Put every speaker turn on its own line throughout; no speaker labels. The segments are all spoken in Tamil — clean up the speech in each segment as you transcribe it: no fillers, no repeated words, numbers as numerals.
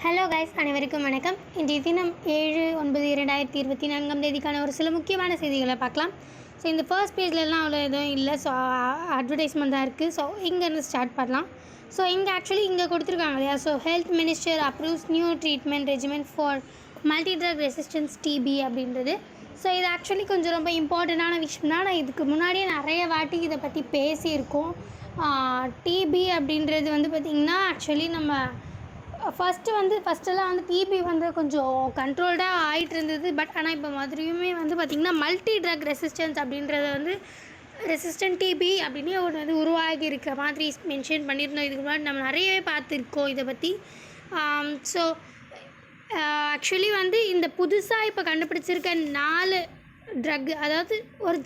ஹலோ கைஸ், அனைவருக்கும் வணக்கம். இன்றைய தினம் 7/9/2024 ஒரு சில முக்கியமான செய்திகளை பார்க்கலாம். ஸோ இந்த ஃபர்ஸ்ட் பேஜ்லலாம் அவ்வளோ எதுவும் இல்லை. ஸோ அட்வர்டைஸ்மெண்ட் தான் இருக்குது. ஸோ இங்கேருந்து ஸ்டார்ட் பண்ணலாம். ஸோ இங்கே கொடுத்துருக்காங்க இல்லையா. So health minister approves new treatment regiment for multi drug resistance TB அப்படின்றது. ஸோ இது ஆக்சுவலி கொஞ்சம் ரொம்ப இம்பார்ட்டண்ட்டான விஷயம் தான். நான் இதுக்கு முன்னாடியே நிறைய வாட்டி இதை பற்றி பேசியிருக்கோம். டிபி அப்படின்றது பார்த்திங்கன்னா ஆக்சுவலி நம்ம ஃபஸ்ட்டெல்லாம் டிபி கொஞ்சம் கண்ட்ரோல்டாக ஆகிட்டு இருந்தது. பட் ஆனால் இப்போ மறுபடியுமே பார்த்திங்கன்னா மல்டி ட்ரக் ரெசிஸ்டன்ஸ் அப்படின்றத ரெசிஸ்டன்ட் டிபி அப்படின்னு ஒன்று உருவாகி இருக்க மாதிரி மென்ஷன் பண்ணியிருந்தோம். இதுக்கு முன்னாடி நம்ம நிறையவே பார்த்துருக்கோம் இதை பற்றி. ஸோ ஆக்சுவலி இந்த புதுசாக இப்போ கண்டுபிடிச்சிருக்க 4 ட்ரக், அதாவது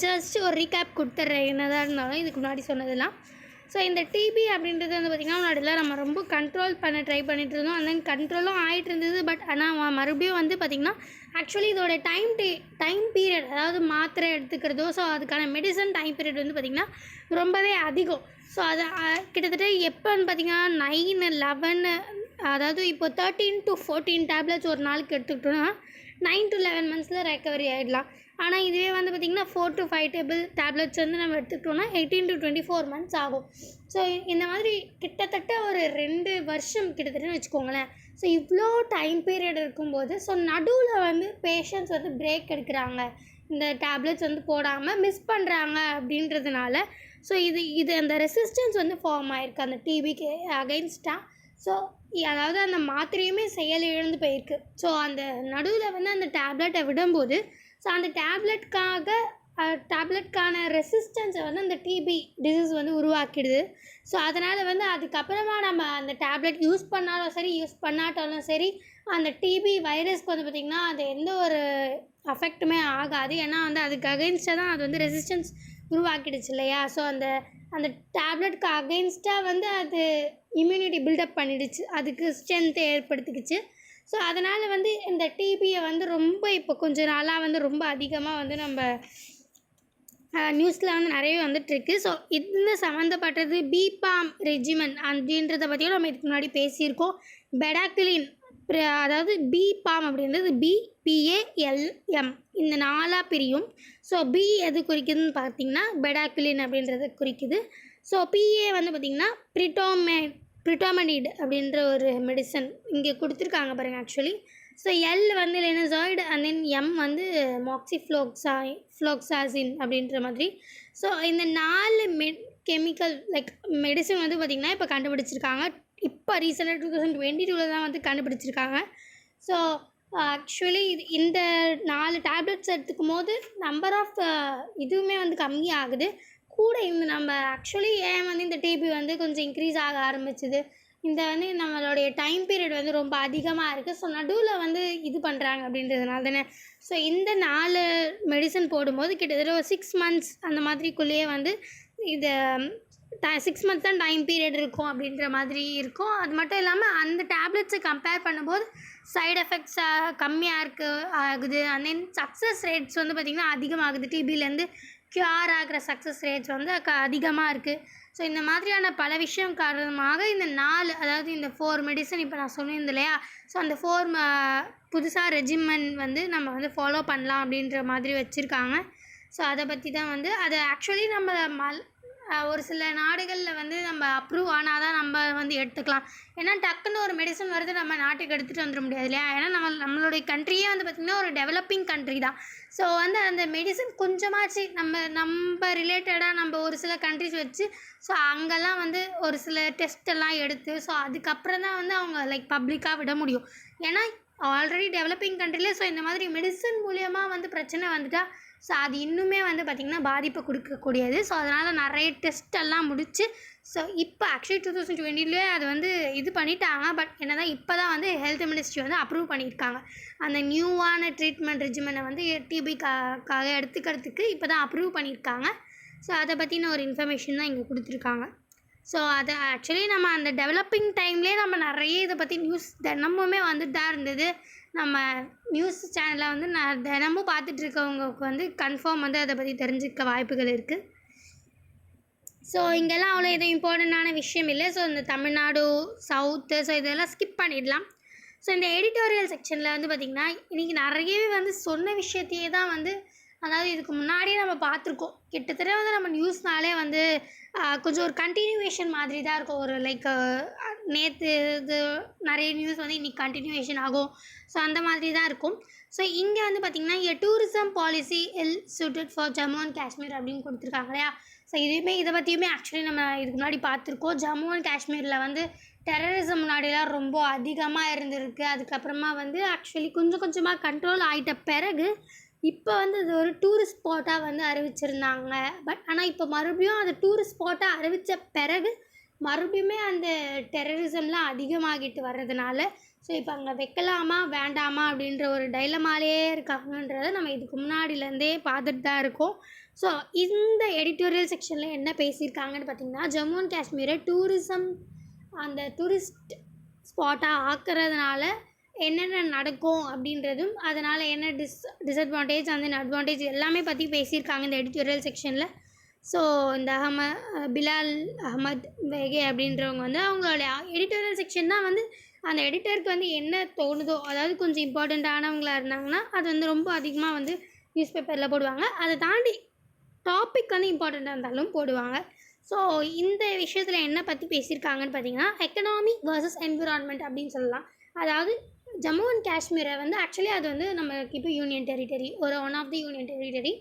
ஜஸ்ட் ஒரு ரீகேப் கொடுத்துட்றேன் என்னதான் இருந்தாலும் இதுக்கு முன்னாடி சொன்னதெல்லாம். ஸோ இந்த டிபி அப்படின்றது பார்த்திங்கன்னா முன்னாடிலாம் நம்ம ரொம்ப கண்ட்ரோல் பண்ண ட்ரை பண்ணிகிட்டு இருந்தோம். அந்த கண்ட்ரோலும் ஆகிட்டு இருந்தது. பட் ஆனால் மறுபடியும் பார்த்திங்கன்னா ஆக்சுவலி இதோட டைம் பீரியட், அதாவது மாத்திரை எடுத்துக்கிறதோ, ஸோ அதுக்கான மெடிசன் டைம் பீரியட் பார்த்திங்கன்னா ரொம்பவே அதிகம். ஸோ அதை கிட்டத்தட்ட எப்போன்னு பார்த்திங்கன்னா 9, 11, அதாவது இப்போ 13 to 14 டேப்லெட்ஸ் ஒரு நாளுக்கு எடுத்துக்கிட்டோன்னா 9 to 11 மந்த்ஸில் ரெக்கவரி ஆகிடலாம். ஆனால் இதுவே பார்த்திங்கன்னா 4 to 5 டேப்லெட்ஸ் நம்ம எடுத்துக்கிட்டோன்னா 18 to 24 மந்த்ஸ் ஆகும். ஸோ இந்த மாதிரி கிட்டத்தட்ட ஒரு 2 வருஷம் கிட்டத்தட்டன்னு வச்சுக்கோங்களேன். ஸோ இவ்வளோ டைம் பீரியட் இருக்கும்போது ஸோ நடுவில் பேஷண்ட்ஸ் பிரேக் எடுக்கிறாங்க, இந்த டேப்லெட்ஸ் போடாமல் மிஸ் பண்ணுறாங்க அப்படின்றதுனால ஸோ இது அந்த ரெசிஸ்டன்ஸ் ஃபார்ம் ஆகிருக்கு அந்த டிபிக்கு அகைன்ஸ்டாக. ஸோ அதாவது அந்த மாத்திரையுமே செயல் இழந்து போயிருக்கு. ஸோ அந்த நடுவில் அந்த டேப்லெட்டை விடும்போது ஸோ அந்த டேப்லெட்கான ரெசிஸ்டன்ஸை அந்த டிபி டிசீஸ் உருவாக்கிடுது. ஸோ அதனால் அதுக்கப்புறமா நம்ம அந்த டேப்லெட் யூஸ் பண்ணாலும் சரி யூஸ் பண்ணாட்டாலும் சரி அந்த டிபி வைரஸ்க்கு பார்த்திங்கன்னா அது எந்த ஒரு அஃபெக்ட்டுமே ஆகாது. ஏன்னா அதுக்கு அகெயின்ஸ்டாக தான் அது ரெசிஸ்டன்ஸ் உருவாக்கிடுச்சு இல்லையா. ஸோ அந்த டேப்லெட்க்கு அகெயின்ஸ்டாக அது இம்யூனிட்டி பில்டப் பண்ணிடுச்சு, அதுக்கு ஸ்ட்ரென்த்தை ஏற்படுத்திக்கிச்சு. ஸோ அதனால் இந்த டிபியை ரொம்ப இப்போ கொஞ்சம் நாளாக ரொம்ப அதிகமாக நம்ம நியூஸில் நிறையவே வந்துட்டுருக்கு. ஸோ இந்த சம்மந்தப்பட்டது பிபாம் ரெஜிமெண்ட் அப்படின்றத பற்றியும் நம்ம இதுக்கு முன்னாடி பேசியிருக்கோம். பெடாக்டிலின், அதாவது பிபாம் அப்படின்றது BPALM, இந்த 4 பிரியும். ஸோ பி எது குறிக்குதுன்னு பார்த்திங்கன்னா பெடாக்டிலின் அப்படின்றத குறிக்குது. ஸோ PA பார்த்திங்கன்னா பிரிட்டோமனிட் அப்படின்ற ஒரு மெடிசன் இங்கே கொடுத்துருக்காங்க பாருங்கள் actually. So L linezolid and then M moxifloxacin அப்படின்ற மாதிரி. ஸோ இந்த 4 கெமிக்கல் மெடிசன் பார்த்திங்கன்னா இப்போ கண்டுபிடிச்சிருக்காங்க. இப்போ ரீசெண்டாக 2022 தான் கண்டுபிடிச்சிருக்காங்க. ஸோ ஆக்சுவலி இந்த 4 டேப்லெட்ஸ் எடுத்துக்கும் போது நம்பர் ஆஃப் இதுவுமே கம்மியாகுது கூட. நம்ம ஆக்சுவலி ஏன் இந்த டிபி கொஞ்சம் இன்க்ரீஸ் ஆக ஆரம்பிச்சுது, இந்த நம்மளுடைய டைம் பீரியட் ரொம்ப அதிகமாக இருக்குது. ஸோ நடுவில் இது பண்ணுறாங்க அப்படின்றதுனால தானே. ஸோ இந்த 4 மெடிசன் போடும்போது கிட்டத்தட்ட ஒரு 6 months அந்த மாதிரிக்குள்ளேயே இது 6 months தான் டைம் பீரியட் இருக்கும் அப்படின்ற மாதிரி இருக்கும். அது மட்டும் இல்லாமல் அந்த டேப்லெட்ஸை கம்பேர் பண்ணும்போது சைடு எஃபெக்ட்ஸ் கம்மியாக ஆகுது. அண்ட் தென் சக்ஸஸ் ரேட்ஸ் பார்த்திங்கன்னா அதிகமாகுது. டிபிலேருந்து க்யூர் ஆகிற சக்ஸஸ் ரேட்ஸ் அதிகமாக இருக்குது. ஸோ இந்த மாதிரியான பல விஷயம் காரணமாக இந்த 4, அதாவது இந்த 4 மெடிசன் இப்போ நான் சொன்னிருந்தேன் இல்லையா. ஸோ அந்த 4 புதுசாக ரெஜிமெண்ட் நம்ம ஃபாலோ பண்ணலாம் அப்படின்ற மாதிரி வச்சுருக்காங்க. ஸோ அதை பற்றி தான் அது ஆக்சுவலி நம்ம ஒரு சில நாடுகளில் நம்ம அப்ரூவ் ஆனால் தான் நம்ம எடுத்துக்கலாம். ஏன்னா டக்குன்னு ஒரு மெடிசன் வருது நம்ம நாட்டுக்கு எடுத்துகிட்டு வந்துட முடியாது இல்லையா. ஏன்னா நம்மளுடைய கண்ட்ரியே பார்த்திங்கன்னா ஒரு டெவலப்பிங் கண்ட்ரி தான். ஸோ அந்த மெடிசன் கொஞ்சமாச்சு நம்ம ரிலேட்டடாக நம்ம ஒரு சில கண்ட்ரிஸ் வச்சு ஸோ அங்கெல்லாம் ஒரு சில டெஸ்ட்டெல்லாம் எடுத்து ஸோ அதுக்கப்புறம் தான் அவங்க பப்ளிக்காக விட முடியும். ஏன்னா ஆல்ரெடி டெவலப்பிங் கண்ட்ரியில் ஸோ இந்த மாதிரி மெடிசன் மூலியமாக பிரச்சனை வந்துட்டால் ஸோ அது இன்னுமே பார்த்திங்கன்னா பாதிப்பை கொடுக்கக்கூடியது. ஸோ அதனால் நிறைய டெஸ்ட்டெல்லாம் முடிச்சு ஸோ இப்போ ஆக்சுவலி 2020 அது இது பண்ணிட்டாங்க. பட் என்ன தான் இப்போ தான் ஹெல்த் மினிஸ்ட்ரி அப்ரூவ் பண்ணியிருக்காங்க. அந்த நியூவான ட்ரீட்மெண்ட் ரெஜிமெனை டிபிக்காக எடுத்துக்கிறதுக்கு இப்போ தான் அப்ரூவ் பண்ணியிருக்காங்க. ஸோ அதை பற்றின ஒரு இன்ஃபர்மேஷன் தான் இங்கே கொடுத்துருக்காங்க. ஸோ அதை ஆக்சுவலி நம்ம அந்த டெவலப்பிங் டைம்லேயே நம்ம நிறைய இதை பற்றி நியூஸ் தினமுமே தான் இருந்தது. நம்ம நியூஸ் சேனலில் நான் தினமும் பார்த்துட்ருக்கவங்களுக்கு கன்ஃபார்ம் அதை பற்றி தெரிஞ்சுக்க வாய்ப்புகள் இருக்குது. ஸோ இங்கெல்லாம் அவ்வளோ எதுவும் இம்பார்ட்டண்ட்டான விஷயம் இல்லை. ஸோ இந்த தமிழ்நாடு, சவுத்து, ஸோ இதெல்லாம் ஸ்கிப் பண்ணிடலாம். ஸோ இந்த எடிட்டோரியல் செக்ஷனில் வந்து பார்த்திங்கன்னா இன்றைக்கி நிறையவே வந்து சொன்ன விஷயத்தையே தான் வந்து, அதாவது இதுக்கு முன்னாடியே நம்ம பார்த்துருக்கோம். கிட்டத்தட்ட வந்து நம்ம நியூஸ்னாலே வந்து கொஞ்சம் ஒரு கண்டினியூவேஷன் மாதிரி தான் இருக்கும். ஒரு லைக் நேற்று இது நிறைய நியூஸ் வந்து இன்றைக்கி கண்டினியூவேஷன் ஆகும். ஸோ அந்த மாதிரி தான் இருக்கும். ஸோ இங்கே வந்து பார்த்திங்கன்னா tourism policy suited for Jammu and Kashmir அப்படின்னு கொடுத்துருக்காங்க இல்லையா. ஸோ இதை பற்றியுமே ஆக்சுவலி நம்ம இதுக்கு முன்னாடி பார்த்துருக்கோம். ஜம்மு அண்ட் காஷ்மீரில் வந்து டெரரிசம் முன்னாடிலாம் ரொம்ப அதிகமாக இருந்திருக்கு. அதுக்கப்புறமா வந்து ஆக்சுவலி கொஞ்சம் கொஞ்சமாக கண்ட்ரோல் ஆகிட்ட பிறகு இப்போ வந்து அது ஒரு டூரிஸ்ட் ஸ்பாட்டாக வந்து அறிவிச்சிருந்தாங்க. பட் ஆனால் இப்போ மறுபடியும் அது டூரிஸ்ட் ஸ்பாட்டாக அறிவித்த பிறகு மறுபடியுமே அந்த டெரரிசம்லாம் அதிகமாகிட்டு வர்றதுனால ஸோ இப்போ அங்கே வைக்கலாமா வேண்டாமா அப்படின்ற ஒரு டைலமாலே இருக்காங்கன்றதை நம்ம இதுக்கு முன்னாடிலேருந்தே பார்த்துட்டு தான் இருக்கோம். ஸோ இந்த எடிட்டோரியல் செக்ஷனில் என்ன பேசியிருக்காங்கன்னு பார்த்திங்கன்னா, ஜம்மு அண்ட் காஷ்மீரை டூரிசம் அந்த டூரிஸ்ட் ஸ்பாட்டாக ஆக்கிறதுனால என்னென்ன நடக்கும் அப்படின்றதும், அதனால் என்ன டிஸ்அட்வான்டேஜ் அண்ட் அட்வான்டேஜ் எல்லாமே பற்றி பேசியிருக்காங்க இந்த எடிட்டோரியல் செக்ஷனில். ஸோ இந்த பிலால் அஹமத் வேகே அப்படின்றவங்க வந்து அவங்களோட எடிட்டோரியல் செக்ஷன் தான் வந்து அந்த எடிட்டருக்கு வந்து என்ன தோணுதோ, அதாவது கொஞ்சம் இம்பார்ட்டண்ட்டானவங்களாக இருந்தாங்கன்னா அது வந்து ரொம்ப அதிகமாக வந்து நியூஸ் பேப்பரில் போடுவாங்க. அதை தாண்டி டாபிக் வந்து இம்பார்ட்டண்ட்டாக இருந்தாலும் போடுவாங்க. ஸோ இந்த விஷயத்தில் என்ன பற்றி பேசியிருக்காங்கன்னு பார்த்தீங்கன்னா, எக்கனாமி வர்சஸ் என்விரான்மெண்ட் அப்படின்னு சொல்லலாம். அதாவது ஜம்மு அண்ட் காஷ்மீரை வந்து ஆக்சுவலி அது வந்து நம்மளுக்கு இப்போ யூனியன் டெரிட்டரி, ஒரு one of the union territory.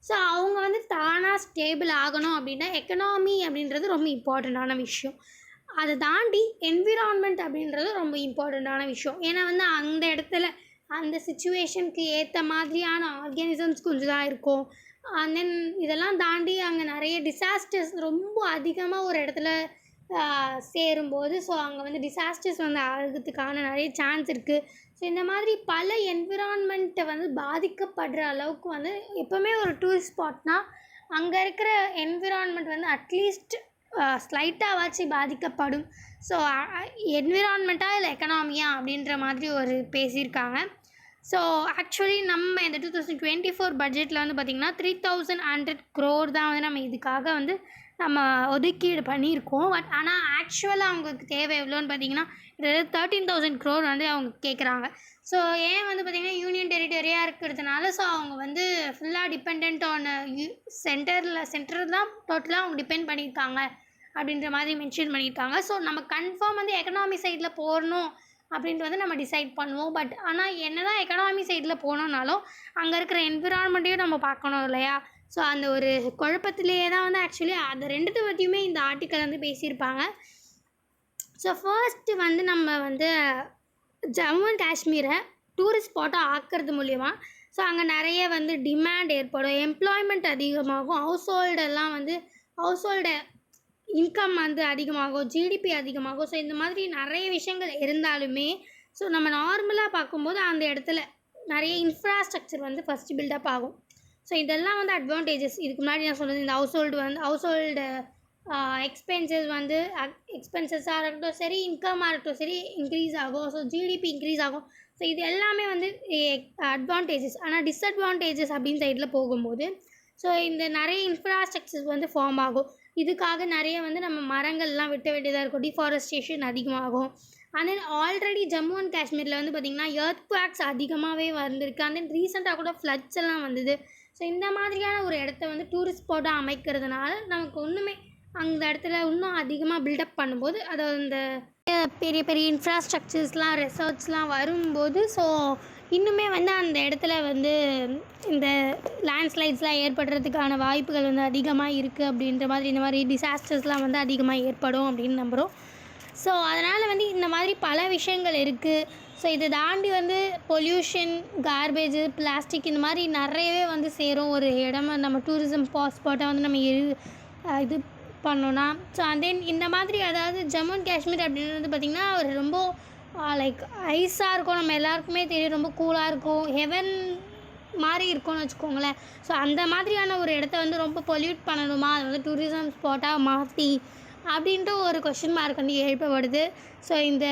So அவங்க வந்து தானாக ஸ்டேபிள் ஆகணும் அப்படின்னா எக்கனாமி அப்படின்றது ரொம்ப இம்பார்ட்டண்ட்டான விஷயம். அதை தாண்டி என்விரான்மெண்ட் அப்படின்றது ரொம்ப இம்பார்ட்டண்ட்டான விஷயம். ஏன்னா வந்து அந்த இடத்துல அந்த சிச்சுவேஷனுக்கு ஏற்ற மாதிரியான ஆர்கானிசம்ஸ் கொஞ்சம் தான் இருக்கும். அண்ட் தென் இதெல்லாம் தாண்டி அங்கே நிறைய டிசாஸ்டர்ஸ் ரொம்ப அதிகமாக ஒரு இடத்துல சேரும்போது ஸோ அங்கே வந்து டிசாஸ்டர்ஸ் வந்து ஆகிறதுக்கான நிறைய சான்ஸ் இருக்குது. ஸோ இந்த மாதிரி பல என்விரான்மெண்ட்டை வந்து பாதிக்கப்படுற அளவுக்கு வந்து எப்போவுமே ஒரு டூரிஸ்ட் ஸ்பாட்னால் அங்கே இருக்கிற என்விரான்மெண்ட் வந்து அட்லீஸ்ட் ஸ்லைட்டாகவாச்சும் பாதிக்கப்படும். ஸோ என்விரான்மெண்ட்டாக இல்லை எக்கனாமியா அப்படின்ற மாதிரி ஒரு பேசியிருக்காங்க. ஸோ ஆக்சுவலி நம்ம இந்த 2024 பட்ஜெட்டில் வந்து பார்த்திங்கன்னா 3100 crore தான் வந்து நம்ம இதுக்காக வந்து நம்ம ஒதுக்கீடு பண்ணியிருக்கோம். பட் ஆனால் ஆக்சுவலாக அவங்களுக்கு தேவை எவ்வளோன்னு பார்த்திங்கன்னா 13,000 crore வந்து அவங்க கேட்குறாங்க. ஸோ ஏன் வந்து பார்த்திங்கன்னா யூனியன் டெரிட்டரியாக இருக்கிறதுனால ஸோ அவங்க வந்து ஃபுல்லாக டிபெண்ட் ஆன் சென்டர் தான் டோட்டலாக அவங்க டிபெண்ட் பண்ணியிருக்காங்க அப்படின்ற மாதிரி மென்ஷன் பண்ணியிருக்காங்க. ஸோ நம்ம கன்ஃபார்ம் வந்து எக்கனாமி சைடில் போகணும் அப்படின்ட்டு வந்து நம்ம டிசைட் பண்ணுவோம். பட் ஆனால் என்ன தான் எக்கனாமி சைடில் போனோம்னாலும் அங்கே இருக்கிற என்விரான்மெண்ட்டையும் நம்ம பார்க்கணும் இல்லையா. ஸோ அந்த ஒரு குழப்பத்திலேயே தான் வந்து ஆக்சுவலி அந்த ரெண்டுத்தை பற்றியுமே இந்த ஆர்டிக்கல் வந்து பேசியிருப்பாங்க. ஸோ ஃபர்ஸ்ட்டு வந்து நம்ம வந்து ஜம்மு அண்ட் காஷ்மீரை டூரிஸ்ட் ஸ்பாட்டாக ஆக்கிறது மூலிமா ஸோ அங்கே நிறைய வந்து டிமாண்ட் ஏற்படும், எம்ப்ளாய்மெண்ட் அதிகமாகும், ஹவுஸ்ஹோல்டு இன்கம் வந்து அதிகமாகும், ஜிடிபி அதிகமாகும். ஸோ இந்த மாதிரி நிறைய விஷயங்கள் இருந்தாலுமே ஸோ நம்ம நார்மலாக பார்க்கும்போது அந்த இடத்துல நிறைய இன்ஃப்ராஸ்ட்ரக்சர் வந்து ஃபஸ்ட்டு பில்டப் ஆகும். ஸோ இதெல்லாம் வந்து அட்வான்டேஜஸ். இதுக்கு முன்னாடி நான் சொன்னது இந்த ஹவுஸ்ஹோல்டு எக்ஸ்பென்சஸாக இருக்கட்டும் சரி, இன்கமாக இருக்கட்டும் சரி இன்க்ரீஸ் ஆகும். ஸோ ஜிடிபி இன்க்ரீஸ் ஆகும். ஸோ இது எல்லாமே வந்து அட்வான்டேஜஸ். ஆனால் டிஸ்அட்வான்டேஜஸ் அப்படின்னு சைடில் போகும்போது ஸோ இந்த நிறைய இன்ஃப்ராஸ்ட்ரக்சர்ஸ் வந்து ஃபார்ம் ஆகும். இதுக்காக நிறைய வந்து நம்ம மரங்கள்லாம் வெட்ட வேண்டியதாக இருக்கும், டிஃபாரஸ்டேஷன் அதிகமாகும். And then already Jammu and காஷ்மீரில் வந்து பார்த்திங்கன்னா எர்த்குவாக்ஸ் அதிகமாகவே வந்திருக்கு. அண்ட் தென் ரீசெண்டாக கூட ஃப்ளட்ஸ் எல்லாம் வந்தது. ஸோ இந்த மாதிரியான ஒரு இடத்த வந்து டூரிஸ்ட் ஸ்பாட்டாக அமைக்கிறதுனால நமக்கு ஒன்றுமே அந்த இடத்துல இன்னும் அதிகமாக பில்டப் பண்ணும்போது அதாவது இந்த பெரிய பெரிய இன்ஃப்ராஸ்ட்ரக்சர்ஸ்லாம் ரெசார்ட்ஸ்லாம் வரும்போது ஸோ இன்னுமே வந்து அந்த இடத்துல வந்து இந்த லேண்ட்ஸ்லைட்ஸ்லாம் ஏற்படுறதுக்கான வாய்ப்புகள் வந்து அதிகமாக இருக்குது அப்படின்ற மாதிரி இந்த மாதிரி டிசாஸ்டர்ஸ்லாம் வந்து அதிகமாக ஏற்படும் அப்படின்னு நம்புகிறோம். ஸோ அதனால் வந்து இந்த மாதிரி பல விஷயங்கள் இருக்குது. ஸோ இதை தாண்டி வந்து பொல்யூஷன், கார்பேஜு, பிளாஸ்டிக் இந்த மாதிரி நிறையவே வந்து சேரும் ஒரு இடமா நம்ம டூரிசம் ஸ்பாட்டை வந்து நம்ம இது பண்ணோன்னா. ஸோ அண்ட் தென் இந்த மாதிரி அதாவது ஜம்மு அண்ட் காஷ்மீர் அப்படின்றது பார்த்திங்கன்னா ஒரு ரொம்ப லைக் ஐஸாக இருக்கும், நம்ம எல்லாருக்குமே தெரியும், ரொம்ப கூலாக இருக்கும், ஹெவன் மாதிரி இருக்கும்னு வச்சுக்கோங்களேன். ஸோ அந்த மாதிரியான ஒரு இடத்த வந்து ரொம்ப பொல்யூட் பண்ணணுமா, அது வந்து டூரிசம் ஸ்பாட்டாக மாற்றி அப்படின்ட்டு ஒரு கொஷின் மார்க் வந்து எழுப்பப்படுது. ஸோ இந்த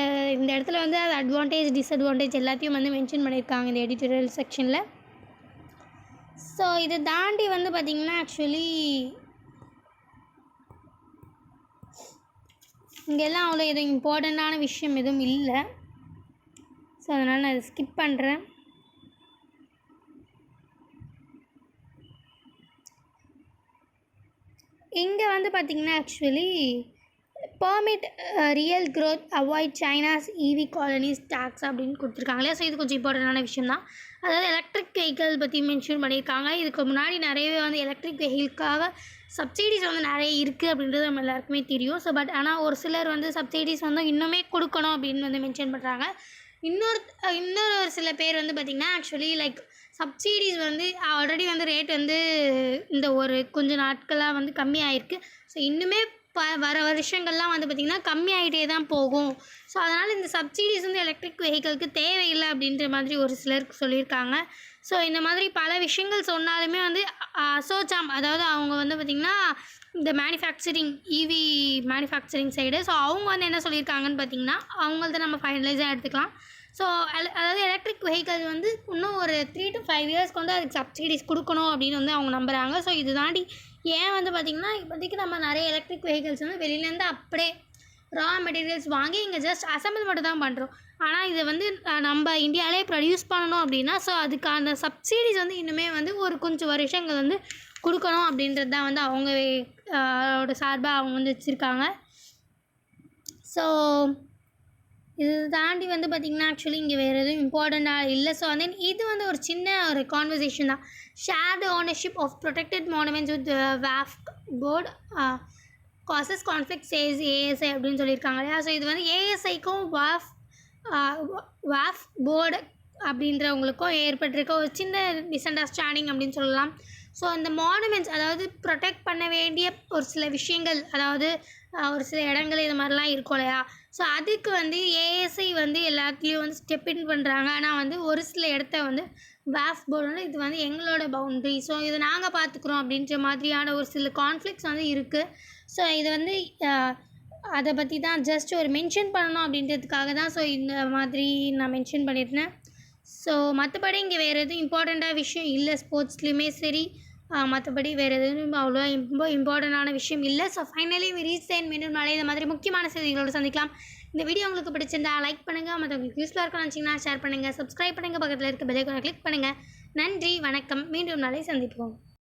இடத்துல வந்து அது அட்வான்டேஜ் டிஸ்அட்வான்டேஜ் எல்லாத்தையும் வந்து மென்ஷன் பண்ணியிருக்காங்க இந்த எடிட்டோரியல் செக்ஷனில். ஸோ இதை தாண்டி வந்து பார்த்திங்கன்னா ஆக்சுவலி இங்கெல்லாம் அவ்வளோ எதுவும் இம்பார்ட்டண்ட்டான விஷயம் எதுவும் இல்லை. ஸோ அதனால் நான் இதை ஸ்கிப் பண்ணுறேன். இங்கே வந்து பார்த்திங்கன்னா actually permit real growth, avoid China's EV colonies tax அப்படின்னு கொடுத்துருக்காங்க இல்லையா. ஸோ இது கொஞ்சம் இம்பார்ட்டண்டான விஷயம் தான். அதாவது எலக்ட்ரிக் வெஹிக்கிள் பற்றி மென்ஷன் பண்ணியிருக்காங்க. இதுக்கு முன்னாடி நிறையவே வந்து எலக்ட்ரிக் வெஹிக்கிள்காக சப்சிடிஸ் வந்து நிறைய இருக்குது அப்படின்றது நம்ம எல்லாருக்குமே தெரியும். ஸோ பட் ஆனால் ஒரு சிலர் வந்து சப்சிடிஸ் வந்து இன்னுமே கொடுக்கணும் அப்படின்னு வந்து மென்ஷன் பண்ணுறாங்க. இன்னொரு சில பேர் வந்து பார்த்திங்கன்னா ஆக்சுவலி லைக் சப்சிடிஸ் வந்து ஆல்ரெடி வந்து ரேட் வந்து இந்த ஒரு கொஞ்சம் நாட்களாக வந்து கம்மியாயிருக்கு. ஸோ இன்னுமே வர வருஷங்கள்லாம் வந்து பார்த்திங்கன்னா கம்மியாகிட்டே தான் போகும். ஸோ அதனால் இந்த சப்சிடிஸ் வந்து எலக்ட்ரிக் வெஹிக்கிளுக்கு தேவையில்லை அப்படின்ற மாதிரி ஒரு சிலருக்கு சொல்லியிருக்காங்க. ஸோ இந்த மாதிரி பல விஷயங்கள் சொன்னாலுமே வந்து அசோசாம் அதாவது அவங்க வந்து பார்த்திங்கன்னா இந்த மேனுஃபேக்சரிங் இவி மேனுஃபேக்சரிங் சைடு. ஸோ அவங்க வந்து என்ன சொல்லியிருக்காங்கன்னு பார்த்திங்கன்னா அவங்கள்ட்ட நம்ம ஃபைனலைஸாக எடுத்துக்கலாம். ஸோ அதாவது எலக்ட்ரிக் வெஹிக்கிள் வந்து இன்னும் ஒரு 3 to 5 இயர்ஸ்க்கு வந்து அதுக்கு சப்சிடிஸ் கொடுக்கணும் அப்படின்னு வந்து அவங்க நம்புகிறாங்க. ஸோ இது தாண்டி ஏன் வந்து பார்த்திங்கன்னா இப்போதைக்கு நம்ம நிறைய எலக்ட்ரிக் வெஹிக்கிள்ஸ் வந்து வெளியிலேருந்து அப்படியே ரா மெட்டீரியல்ஸ் வாங்கி இங்கே ஜஸ்ட் அசம்பிள் மட்டும் தான் பண்ணுறோம். ஆனால் இதை வந்து நம்ம இந்தியாவிலே ப்ரொடியூஸ் பண்ணணும் அப்படின்னா ஸோ அதுக்கான சப்சிடிஸ் வந்து இன்னுமே வந்து ஒரு கொஞ்சம் வருஷங்கள் வந்து கொடுக்கணும் அப்படின்றது தான் வந்து அவங்களோட சார்பாக அவங்க வந்து வச்சுருக்காங்க. ஸோ இது தாண்டி வந்து பார்த்திங்கன்னா ஆக்சுவலி இங்கே வேறு எதுவும் இம்பார்ட்டண்ட்டாக இல்லை. ஸோ தென் இது வந்து ஒரு சின்ன ஒரு கான்வர்சேஷன் தான். Shared ownership of protected monuments with Waqf board causes conflict says ASI அப்படின்னு சொல்லியிருக்காங்க இல்லையா. ஸோ இது வந்து ஏஎஸ்ஐக்கும் வாஃப் போர்டு அப்படின்றவங்களுக்கும் ஏற்பட்டிருக்க ஒரு சின்ன மிஸ் அண்டர்ஸ்டாண்டிங் அப்படின்னு சொல்லலாம். ஸோ இந்த மானுமெண்ட்ஸ் அதாவது ப்ரொடெக்ட் பண்ண வேண்டிய ஒரு சில விஷயங்கள் அதாவது ஒரு சில இடங்கள் இது மாதிரிலாம் இருக்கும் இல்லையா. ஸோ அதுக்கு வந்து ஏஎஸ்ஐ வந்து எல்லாத்துலேயும் வந்து ஸ்டெப் இன் பண்ணுறாங்க. ஆனால் வந்து ஒரு சில இடத்த வந்து வாஃப் போர்டு இது வந்து எங்களோட பவுண்ட்ரி, ஸோ இதை நாங்கள் பார்த்துக்குறோம் அப்படின்ற மாதிரியான ஒரு சில கான்ஃப்ளிக்ஸ் வந்து இருக்குது. ஸோ இது வந்து அதை பற்றி தான் ஜஸ்ட் ஒரு மென்ஷன் பண்ணணும் அப்படின்றதுக்காக தான் ஸோ இந்த மாதிரி நான் மென்ஷன் பண்ணியிருந்தேன். ஸோ மற்றபடி இங்கே வேறு எதுவும் இம்பார்ட்டண்ட்டாக விஷயம் இல்லை. ஸ்போர்ட்ஸ்லேயுமே சரி மற்றபடி வேறு எதுவும் அவ்வளோ இம்பார்ட்டண்டான விஷயம் இல்லை. ஸோ ஃபைனலி ரீச் அண்ட் மீண்டும் நாளே இந்த மாதிரி முக்கியமான செய்திகளோடு சந்திக்கலாம். இந்த வீடியோ உங்களுக்கு பிடிச்சிருந்தா லைக் பண்ணுங்கள், மற்றவங்களுக்கு யூஸ்ஃபுல்லாக இருக்குன்னு நினச்சிங்கன்னா ஷேர் பண்ணுங்கள், சப்ஸ்கிரைப் பண்ணுங்கள், பக்கத்தில் இருக்க பெல் ஐகானை கிளிக் பண்ணுங்கள். நன்றி, வணக்கம். மீண்டும் நாளை சந்திப்போம்.